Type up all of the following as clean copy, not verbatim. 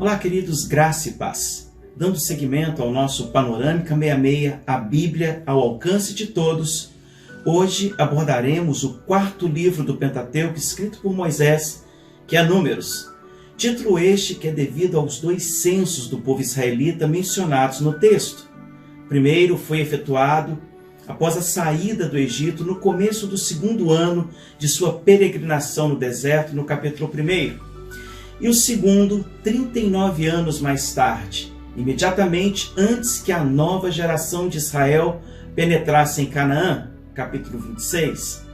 Olá, queridos, graça e paz. Dando seguimento ao nosso Panorâmica 66, a Bíblia ao alcance de todos, hoje abordaremos o quarto livro do Pentateuco escrito por Moisés, que é Números. Título este que é devido aos dois censos do povo israelita mencionados no texto. O primeiro foi efetuado após a saída do Egito no começo do segundo ano de sua peregrinação no deserto, no capítulo 1. E o segundo, 39 anos mais tarde, imediatamente antes que a nova geração de Israel penetrasse em Canaã, capítulo 26.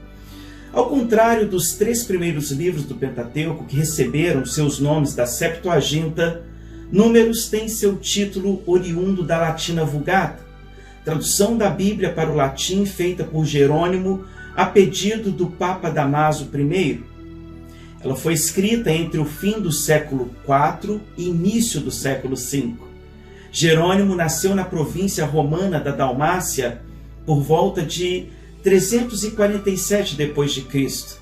Ao contrário dos três primeiros livros do Pentateuco que receberam seus nomes da Septuaginta, Números tem seu título oriundo da Latina Vulgata, tradução da Bíblia para o latim feita por Jerônimo a pedido do Papa Dámaso I. Ela foi escrita entre o fim do século IV e início do século V. Jerônimo nasceu na província romana da Dalmácia por volta de 347 d.C.,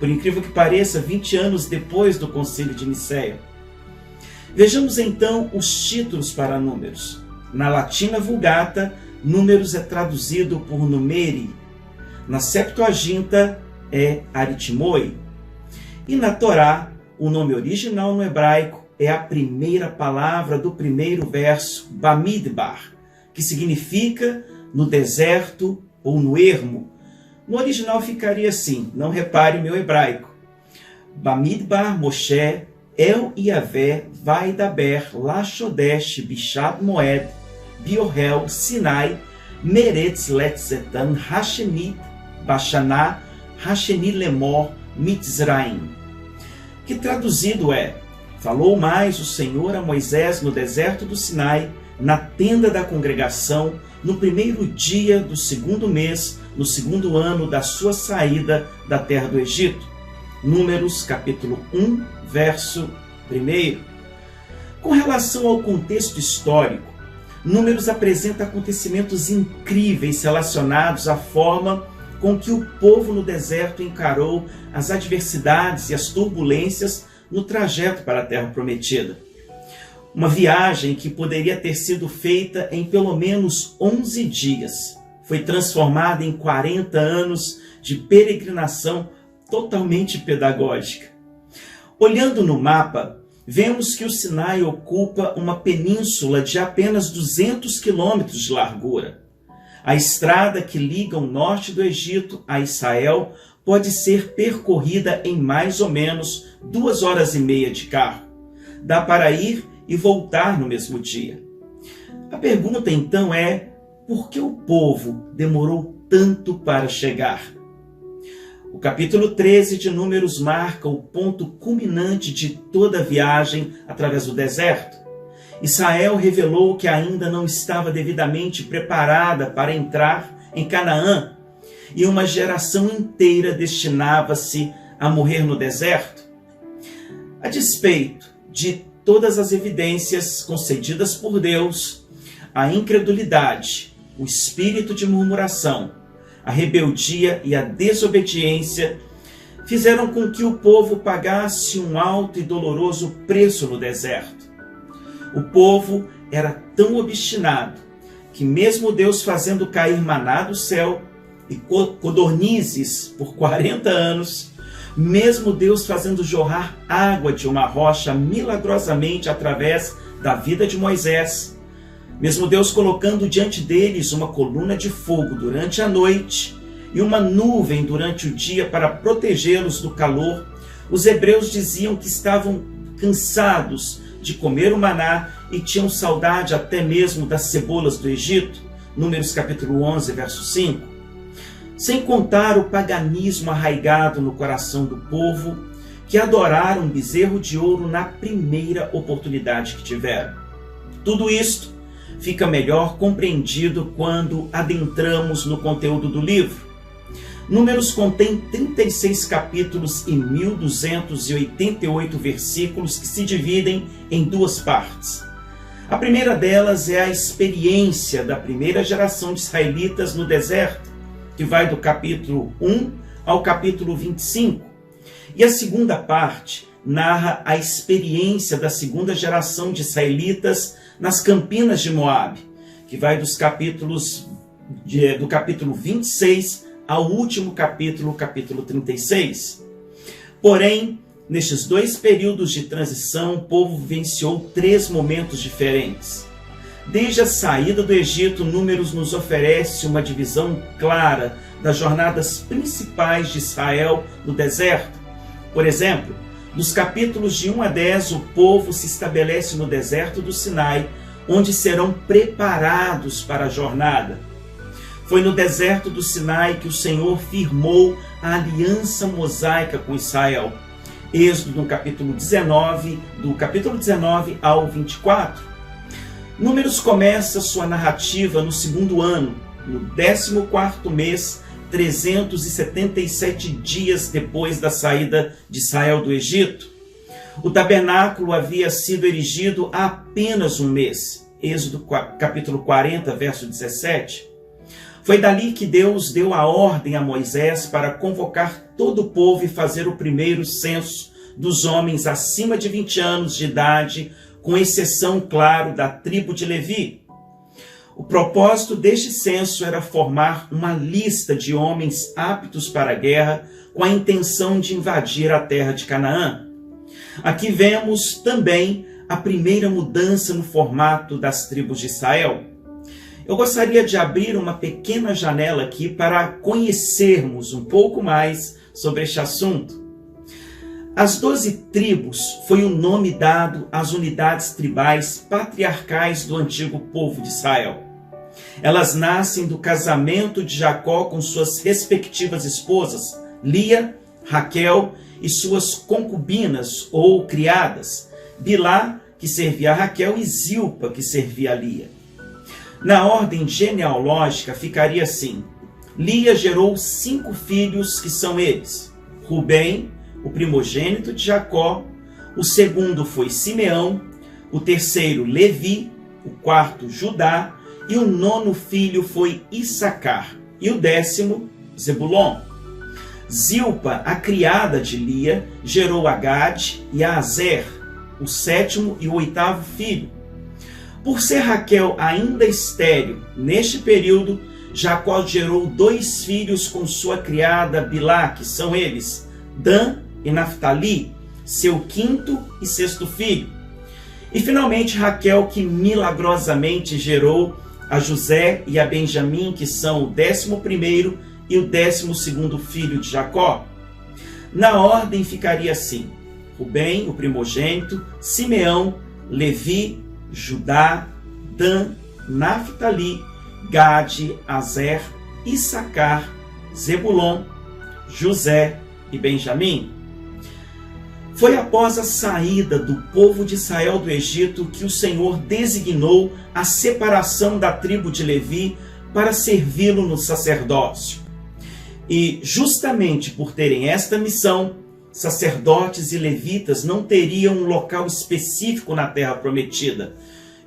por incrível que pareça, 20 anos depois do Concílio de Nicéia. Vejamos então os títulos para Números. Na Latina Vulgata, Números é traduzido por Numeri. Na Septuaginta é Aritmoi. E na Torá, o nome original no hebraico é a primeira palavra do primeiro verso, Bamidbar, que significa no deserto ou no ermo. No original ficaria assim, não repare meu hebraico. Bamidbar Moshe El Yavé Vaidaber Lachodesh Bishat Moed Biohel Sinai Meretz Letzetan Hashenit Bashaná Hasheni Lemor Mitzraim, que traduzido é: falou mais o Senhor a Moisés no deserto do Sinai, na tenda da congregação, no primeiro dia do segundo mês, no segundo ano da sua saída da terra do Egito. Números capítulo 1, verso 1. Com relação ao contexto histórico, Números apresenta acontecimentos incríveis relacionados à forma com que o povo no deserto encarou as adversidades e as turbulências no trajeto para a Terra Prometida. Uma viagem que poderia ter sido feita em pelo menos 11 dias, foi transformada em 40 anos de peregrinação totalmente pedagógica. Olhando no mapa, vemos que o Sinai ocupa uma península de apenas 200 quilômetros de largura. A estrada que liga o norte do Egito a Israel pode ser percorrida em mais ou menos 2 horas e meia de carro. Dá para ir e voltar no mesmo dia. A pergunta então é: por que o povo demorou tanto para chegar? O capítulo 13 de Números marca o ponto culminante de toda a viagem através do deserto. Israel revelou que ainda não estava devidamente preparada para entrar em Canaã, e uma geração inteira destinava-se a morrer no deserto. A despeito de todas as evidências concedidas por Deus, a incredulidade, o espírito de murmuração, a rebeldia e a desobediência fizeram com que o povo pagasse um alto e doloroso preço no deserto. O povo era tão obstinado que mesmo Deus fazendo cair maná do céu e codornizes por 40 anos, mesmo Deus fazendo jorrar água de uma rocha milagrosamente através da vida de Moisés, mesmo Deus colocando diante deles uma coluna de fogo durante a noite e uma nuvem durante o dia para protegê-los do calor, os hebreus diziam que estavam cansados de comer o maná e tinham saudade até mesmo das cebolas do Egito. Números capítulo 11, verso 5. Sem contar o paganismo arraigado no coração do povo, que adoraram um bezerro de ouro na primeira oportunidade que tiveram. Tudo isto fica melhor compreendido quando adentramos no conteúdo do livro. Números contém 36 capítulos e 1.288 versículos que se dividem em 2 partes. A primeira delas é a experiência da primeira geração de israelitas no deserto, que vai do capítulo 1 ao capítulo 25. E a segunda parte narra a experiência da segunda geração de israelitas nas campinas de Moabe, que vai do capítulo 26 ao último capítulo 36. Porém, nestes dois períodos de transição, o povo vivenciou 3 momentos diferentes. Desde a saída do Egito, Números nos oferece uma divisão clara das jornadas principais de Israel no deserto. Por exemplo, dos capítulos de 1 a 10, o povo se estabelece no deserto do Sinai, onde serão preparados para a jornada. Foi no deserto do Sinai que o Senhor firmou a aliança mosaica com Israel. Êxodo no capítulo 19, do capítulo 19 ao 24. Números começa sua narrativa no 2º ano, no 14º mês, 377 dias depois da saída de Israel do Egito. O tabernáculo havia sido erigido há apenas um mês. Êxodo capítulo 40, verso 17. Foi dali que Deus deu a ordem a Moisés para convocar todo o povo e fazer o primeiro censo dos homens acima de 20 anos de idade, com exceção, claro, da tribo de Levi. O propósito deste censo era formar uma lista de homens aptos para a guerra, com a intenção de invadir a terra de Canaã. Aqui vemos também a primeira mudança no formato das tribos de Israel. Eu gostaria de abrir uma pequena janela aqui para conhecermos um pouco mais sobre este assunto. As 12 tribos foi o nome dado às unidades tribais patriarcais do antigo povo de Israel. Elas nascem do casamento de Jacó com suas respectivas esposas, Lia, Raquel e suas concubinas ou criadas, Bilá, que servia a Raquel, e Zilpa, que servia a Lia. Na ordem genealógica ficaria assim: Lia gerou 5 filhos, que são eles: Rubem, o primogênito de Jacó, o segundo foi Simeão, o terceiro Levi, o quarto Judá, e o 9º filho foi Issacar, e o 10º Zebulon. Zilpa, a criada de Lia, gerou a Gade e a Azer, o 7º e o 8º filho. Por ser Raquel ainda estéril, neste período, Jacó gerou 2 filhos com sua criada Bilá, que são eles, Dan e Naftali, seu 5º e 6º filho. E finalmente Raquel, que milagrosamente gerou a José e a Benjamim, que são o 11º e o 12º filho de Jacó. Na ordem ficaria assim: Rubem, o primogênito, Simeão, Levi, Judá, Dan, Naftali, Gade, Azer, Issacar, Zebulon, José e Benjamim. Foi após a saída do povo de Israel do Egito que o Senhor designou a separação da tribo de Levi para servi-lo no sacerdócio. E justamente por terem esta missão, sacerdotes e levitas não teriam um local específico na terra prometida.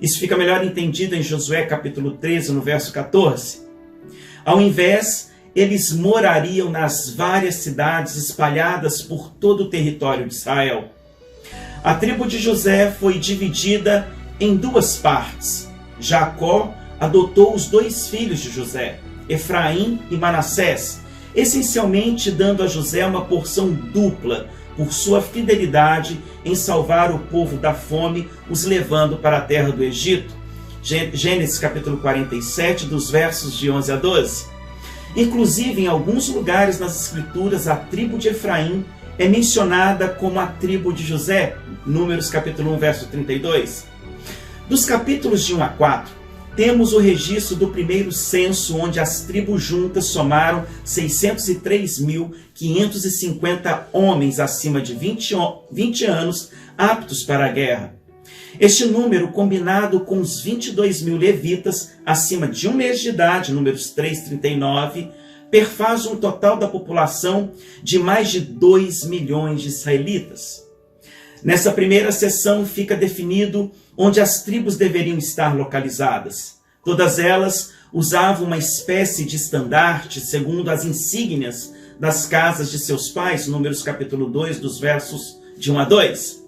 Isso fica melhor entendido em Josué capítulo 13, no verso 14. Ao invés, eles morariam nas várias cidades espalhadas por todo o território de Israel. A tribo de José foi dividida em 2 partes. Jacó adotou os 2 filhos de José, Efraim e Manassés, essencialmente dando a José uma porção dupla por sua fidelidade em salvar o povo da fome, os levando para a terra do Egito. Gênesis capítulo 47, dos versos de 11 a 12. Inclusive, em alguns lugares nas Escrituras, a tribo de Efraim é mencionada como a tribo de José, Números capítulo 1, verso 32. Dos capítulos de 1 a 4, temos o registro do primeiro censo, onde as tribos juntas somaram 603.550 homens acima de 20 anos aptos para a guerra. Este número, combinado com os 22.000 levitas acima de 1 mês de idade, Números 3:39, perfaz um total da população de mais de 2 milhões de israelitas. Nessa primeira seção fica definido onde as tribos deveriam estar localizadas. Todas elas usavam uma espécie de estandarte segundo as insígnias das casas de seus pais, Números capítulo 2, dos versos de 1 a 2.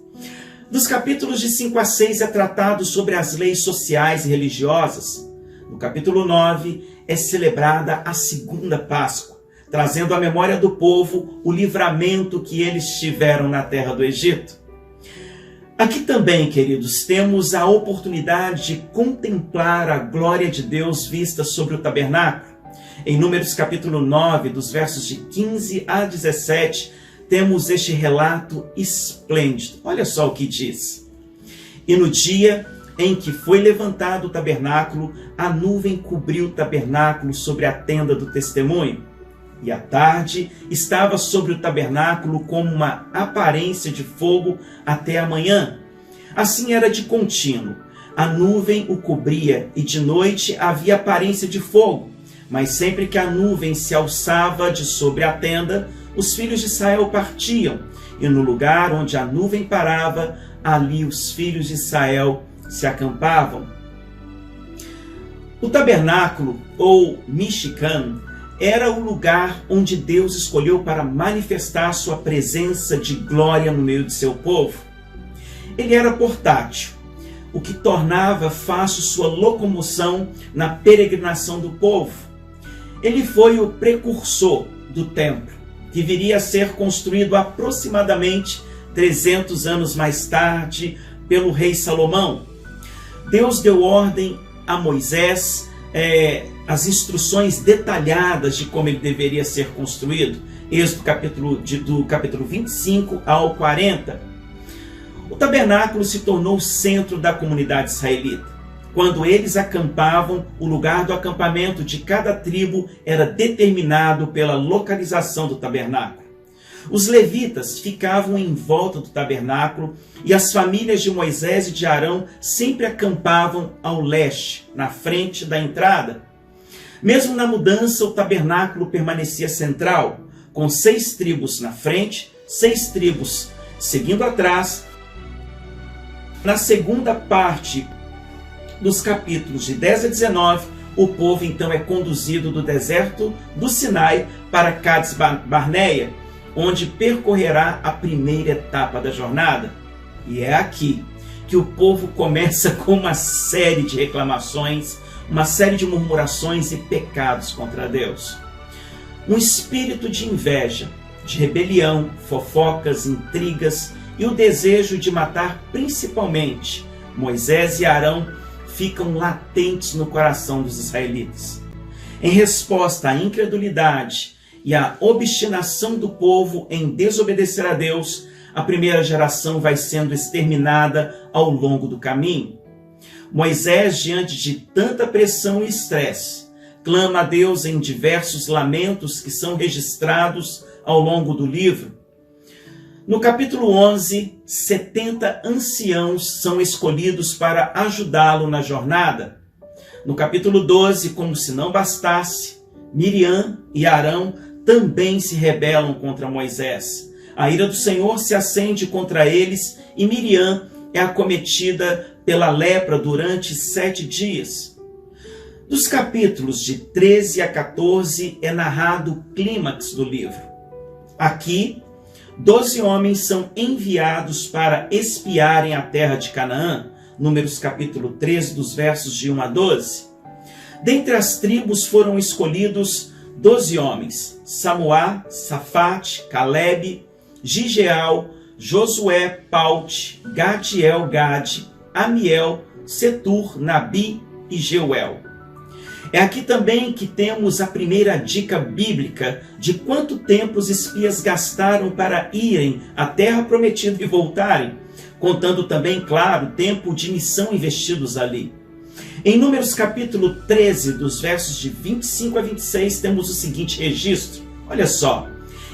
Dos capítulos de 5 a 6 é tratado sobre as leis sociais e religiosas. No capítulo 9 é celebrada a segunda Páscoa, trazendo à memória do povo o livramento que eles tiveram na terra do Egito. Aqui também, queridos, temos a oportunidade de contemplar a glória de Deus vista sobre o tabernáculo. Em Números capítulo 9, dos versos de 15 a 17, temos este relato esplêndido. Olha só o que diz. E no dia em que foi levantado o tabernáculo, a nuvem cobriu o tabernáculo sobre a tenda do testemunho. E à tarde estava sobre o tabernáculo como uma aparência de fogo até a manhã. Assim era de contínuo. A nuvem o cobria e de noite havia aparência de fogo. Mas sempre que a nuvem se alçava de sobre a tenda, os filhos de Israel partiam. E no lugar onde a nuvem parava, ali os filhos de Israel se acampavam. O tabernáculo, ou Mishkan, era o lugar onde Deus escolheu para manifestar sua presença de glória no meio de seu povo. Ele era portátil, o que tornava fácil sua locomoção na peregrinação do povo. Ele foi o precursor do templo, que viria a ser construído aproximadamente 300 anos mais tarde pelo rei Salomão. Deus deu ordem a Moisés as instruções detalhadas de como ele deveria ser construído. Êxodo do capítulo 25 ao 40. O tabernáculo se tornou o centro da comunidade israelita. Quando eles acampavam, o lugar do acampamento de cada tribo era determinado pela localização do tabernáculo. Os levitas ficavam em volta do tabernáculo e as famílias de Moisés e de Arão sempre acampavam ao leste, na frente da entrada. Mesmo na mudança, o tabernáculo permanecia central, com 6 tribos na frente, 6 tribos seguindo atrás. Na segunda parte dos capítulos de 10 a 19, o povo então é conduzido do deserto do Sinai para Cades Barneia, onde percorrerá a primeira etapa da jornada. E é aqui que o povo começa com uma série de reclamações, uma série de murmurações e pecados contra Deus. Um espírito de inveja, de rebelião, fofocas, intrigas e o desejo de matar principalmente Moisés e Arão ficam latentes no coração dos israelitas. Em resposta à incredulidade e à obstinação do povo em desobedecer a Deus, a primeira geração vai sendo exterminada ao longo do caminho. Moisés, diante de tanta pressão e estresse, clama a Deus em diversos lamentos que são registrados ao longo do livro. No capítulo 11, 70 anciãos são escolhidos para ajudá-lo na jornada. No capítulo 12, como se não bastasse, Miriam e Arão também se rebelam contra Moisés. A ira do Senhor se acende contra eles e Miriam é acometida pela lepra durante 7 dias. Dos capítulos de 13 a 14 é narrado o clímax do livro. Aqui, 12 homens são enviados para espiarem a terra de Canaã, Números capítulo 13, dos versos de 1 a 12. Dentre as tribos foram escolhidos 12 homens: Samuá, Safate, Calebe, Gigeal, Josué, Paute, Gadiel, Gade, Amiel, Setur, Nabi e Jeuel. É aqui também que temos a primeira dica bíblica de quanto tempo os espias gastaram para irem à terra prometida e voltarem, contando também, claro, o tempo de missão investidos ali. Em Números capítulo 13, dos versos de 25 a 26, temos o seguinte registro. Olha só.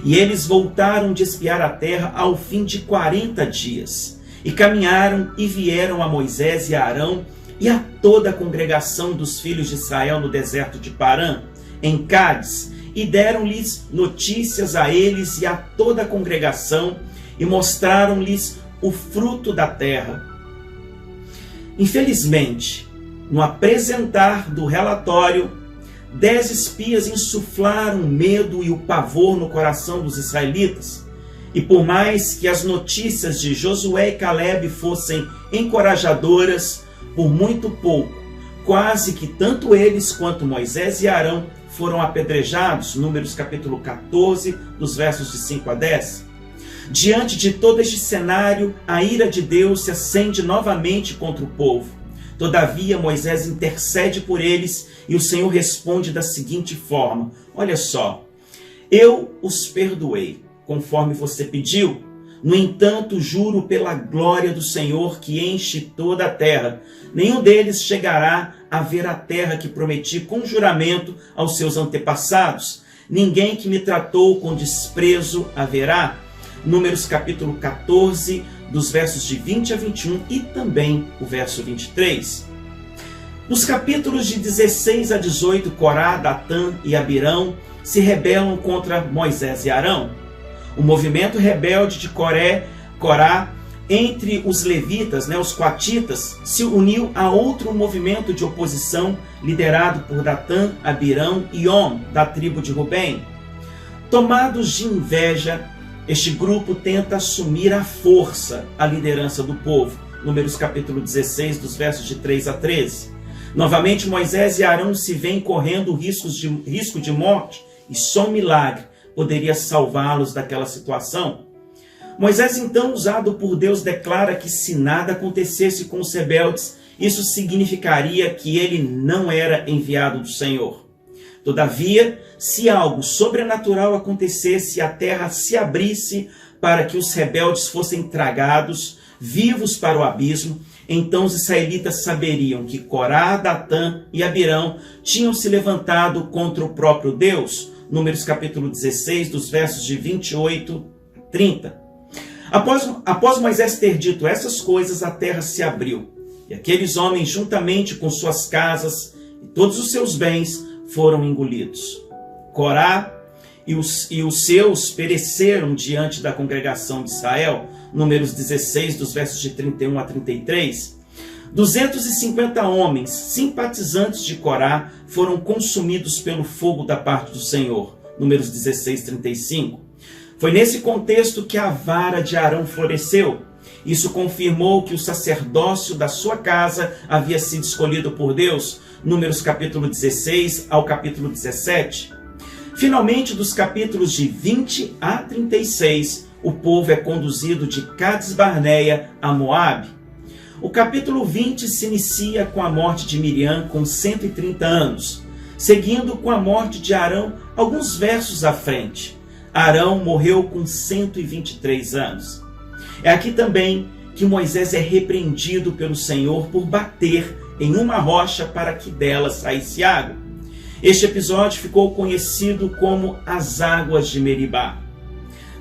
E eles voltaram de espiar a terra ao fim de 40 dias. E caminharam e vieram a Moisés e a Arão e a toda a congregação dos filhos de Israel no deserto de Parã, em Cádiz, e deram-lhes notícias a eles e a toda a congregação, e mostraram-lhes o fruto da terra. Infelizmente, no apresentar do relatório, 10 espias insuflaram o medo e o pavor no coração dos israelitas, E por mais que as notícias de Josué e Calebe fossem encorajadoras, por muito pouco, quase que tanto eles quanto Moisés e Arão foram apedrejados, Números capítulo 14, dos versos de 5 a 10. Diante de todo este cenário, a ira de Deus se acende novamente contra o povo. Todavia, Moisés intercede por eles e o Senhor responde da seguinte forma: olha só, eu os perdoei, conforme você pediu. No entanto, juro pela glória do Senhor que enche toda a terra, nenhum deles chegará a ver a terra que prometi com juramento aos seus antepassados. Ninguém que me tratou com desprezo haverá. Números capítulo 14, dos versos de 20 a 21 e também o verso 23. Nos capítulos de 16 a 18, Corá, Datã e Abirão se rebelam contra Moisés e Arão. O movimento rebelde de Corá entre os levitas, os coatitas, se uniu a outro movimento de oposição liderado por Datã, Abirão e On, da tribo de Rubem. Tomados de inveja, este grupo tenta assumir à força a liderança do povo. Números capítulo 16, dos versos de 3 a 13. Novamente, Moisés e Arão se veem correndo risco de morte e só um milagre poderia salvá-los daquela situação. Moisés, então, usado por Deus, declara que se nada acontecesse com os rebeldes, isso significaria que ele não era enviado do Senhor. Todavia, se algo sobrenatural acontecesse e a terra se abrisse para que os rebeldes fossem tragados, vivos para o abismo, então os israelitas saberiam que Corá, Datã e Abirão tinham se levantado contra o próprio Deus. Números capítulo 16, dos versos de 28 a 30. Após Moisés ter dito essas coisas, a terra se abriu, e aqueles homens, juntamente com suas casas e todos os seus bens, foram engolidos. Corá e os seus pereceram diante da congregação de Israel. Números 16, dos versos de 31 a 33. 250 homens, simpatizantes de Corá, foram consumidos pelo fogo da parte do Senhor. Números 16, 35. Foi nesse contexto que a vara de Arão floresceu. Isso confirmou que o sacerdócio da sua casa havia sido escolhido por Deus. Números capítulo 16 ao capítulo 17. Finalmente, dos capítulos de 20 a 36, o povo é conduzido de Cades Barneia a Moabe. O capítulo 20 se inicia com a morte de Miriam com 130 anos, seguindo com a morte de Arão alguns versos à frente. Arão morreu com 123 anos. É aqui também que Moisés é repreendido pelo Senhor por bater em uma rocha para que dela saísse água. Este episódio ficou conhecido como as águas de Meribá.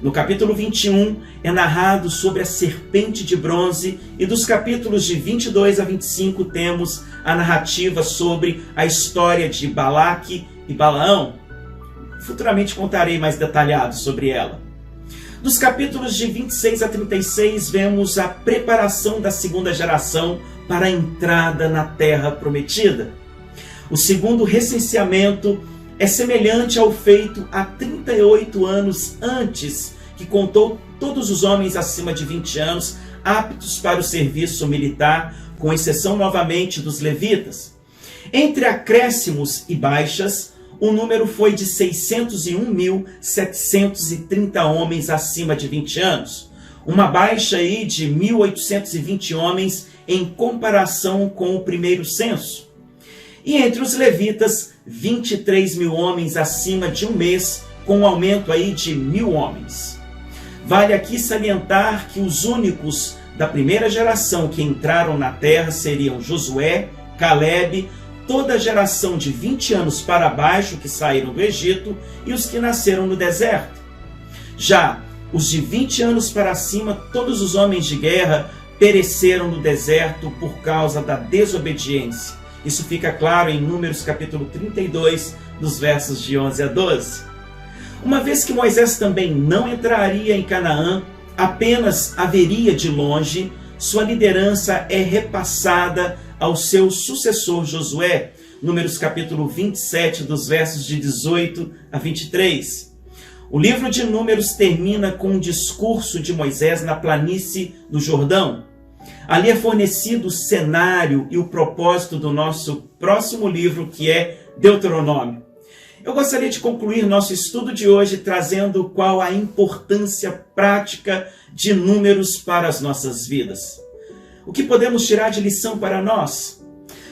No capítulo 21 é narrado sobre a serpente de bronze e dos capítulos de 22 a 25 temos a narrativa sobre a história de Balaque e Balaão. Futuramente contarei mais detalhado sobre ela. Dos capítulos de 26 a 36 vemos a preparação da segunda geração para a entrada na terra prometida. O segundo recenseamento é semelhante ao feito há 38 anos antes, que contou todos os homens acima de 20 anos aptos para o serviço militar, com exceção novamente dos levitas. Entre acréscimos e baixas, o número foi de 601.730 homens acima de 20 anos, uma baixa aí de 1.820 homens em comparação com o primeiro censo. E entre os levitas, 23 mil homens acima de um mês, com um aumento aí de 1.000 homens. Vale aqui salientar que os únicos da primeira geração que entraram na terra seriam Josué, Calebe, toda a geração de 20 anos para baixo que saíram do Egito e os que nasceram no deserto. Já os de 20 anos para cima, todos os homens de guerra pereceram no deserto por causa da desobediência. Isso fica claro em Números capítulo 32, dos versos de 11 a 12. Uma vez que Moisés também não entraria em Canaã, apenas haveria de longe, sua liderança é repassada ao seu sucessor Josué, Números capítulo 27, dos versos de 18 a 23. O livro de Números termina com um discurso de Moisés na planície do Jordão. Ali é fornecido o cenário e o propósito do nosso próximo livro, que é Deuteronômio. Eu gostaria de concluir nosso estudo de hoje trazendo qual a importância prática de Números para as nossas vidas. O que podemos tirar de lição para nós?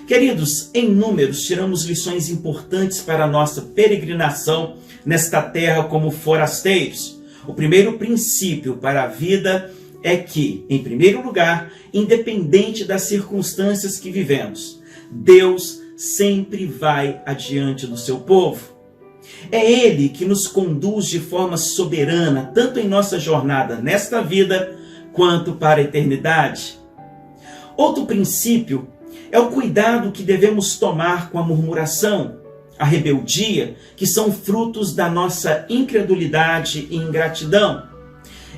Queridos, em Números tiramos lições importantes para a nossa peregrinação nesta terra como forasteiros. O primeiro princípio para a vida é que, em primeiro lugar, independente das circunstâncias que vivemos, Deus sempre vai adiante do seu povo. É Ele que nos conduz de forma soberana, tanto em nossa jornada nesta vida, quanto para a eternidade. Outro princípio é o cuidado que devemos tomar com a murmuração, a rebeldia, que são frutos da nossa incredulidade e ingratidão.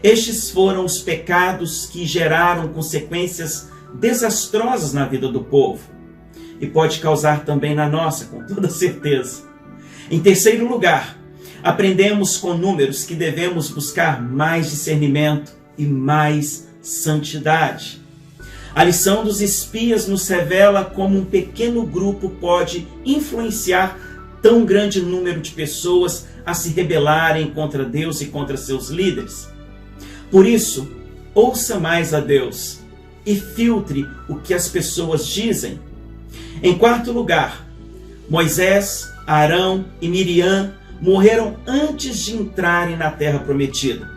Estes foram os pecados que geraram consequências desastrosas na vida do povo. E pode causar também na nossa, com toda certeza. Em terceiro lugar, aprendemos com Números que devemos buscar mais discernimento e mais santidade. A lição dos espias nos revela como um pequeno grupo pode influenciar tão grande número de pessoas a se rebelarem contra Deus e contra seus líderes. Por isso, ouça mais a Deus e filtre o que as pessoas dizem. Em quarto lugar, Moisés, Arão e Miriam morreram antes de entrarem na terra prometida.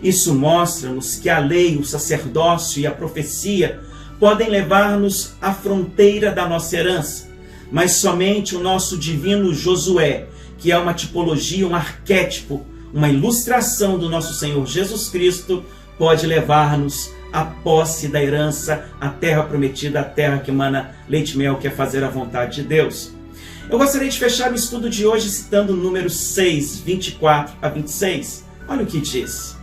Isso mostra-nos que a lei, o sacerdócio e a profecia podem levar-nos à fronteira da nossa herança, mas somente o nosso divino Josué, que é uma tipologia, um arquétipo, uma ilustração do nosso Senhor Jesus Cristo, pode levar-nos à posse da herança, à terra prometida, a terra que emana leite e mel, que é fazer a vontade de Deus. Eu gostaria de fechar o estudo de hoje citando Números 6, 24 a 26. Olha o que diz.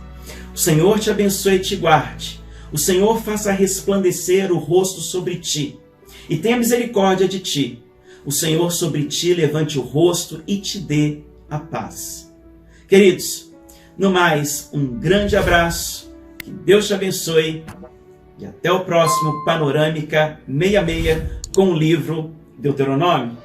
O Senhor te abençoe e te guarde. O Senhor faça resplandecer o rosto sobre ti e tenha misericórdia de ti. O Senhor sobre ti levante o rosto e te dê a paz. Queridos, no mais, um grande abraço, que Deus te abençoe e até o próximo Panorâmica 66 com o livro Deuteronômio.